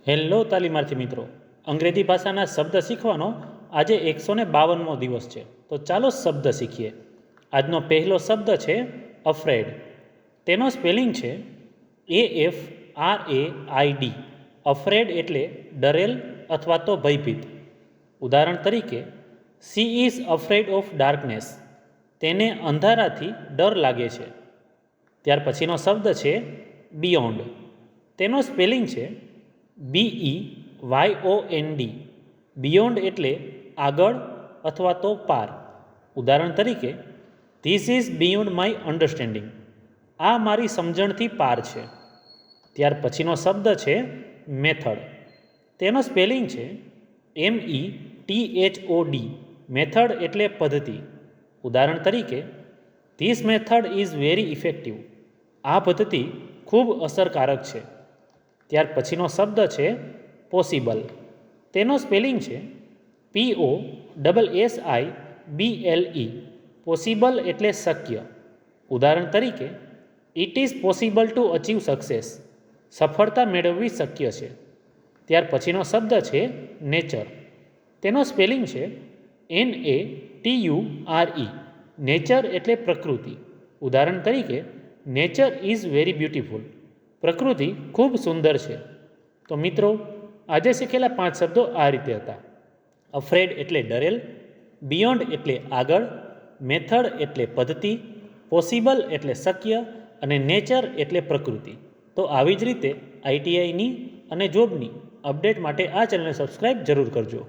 Hello તાલીમાર્થી મિત્રો, અંગ્રેજી ભાષાના શબ્દ શીખવાનો આજે 152મો દિવસ છે. તો ચાલો શબ્દ શીખીએ. આજનો પહેલો શબ્દ છે અફ્રેડ. તેનો સ્પેલિંગ છે AFRAID. અફ્રેડ એટલે ડરેલ અથવા તો ભયભીત. ઉદાહરણ તરીકે, she is afraid of darkness. તેને અંધારાથી ડર લાગે છે. ત્યાર પછીનો શબ્દ છે બિયોન્ડ. તેનો સ્પેલિંગ છે BEYOND. બિયોન્ડ એટલે આગળ અથવા તો પાર. ઉદાહરણ તરીકે, this is beyond my understanding. આ મારી સમજણથી પાર છે. ત્યાર પછીનો શબ્દ છે મેથડ. તેનો સ્પેલિંગ છે METHOD. મેથડ એટલે પદ્ધતિ. ઉદાહરણ તરીકે, this method is very effective. આ પદ્ધતિ ખૂબ અસરકારક છે. ત્યાર પછીનો શબ્દ છે પોસિબલ. તેનો સ્પેલિંગ છે POSSIBLE. પોસિબલ એટલે શક્ય. ઉદાહરણ તરીકે, it is possible to achieve success. સફળતા મેળવવી શક્ય છે. ત્યાર પછીનો શબ્દ છે નેચર. તેનો સ્પેલિંગ છે NATURE. નેચર એટલે પ્રકૃતિ. ઉદાહરણ તરીકે, નેચર ઇઝ વેરી બ્યુટીફુલ. પ્રકૃતિ ખૂબ સુંદર છે. તો મિત્રો, આજે શીખેલા 5 શબ્દો આ રીતે હતા. અફ્રેડ એટલે ડરેલ, બિયોન્ડ એટલે આગળ, મેથડ એટલે પદ્ધતિ, પોસિબલ એટલે શક્ય અને નેચર એટલે પ્રકૃતિ. તો આવી જ રીતે ITIની અને જોબની અપડેટ માટે આ ચેનલને સબસ્ક્રાઈબ જરૂર કરજો.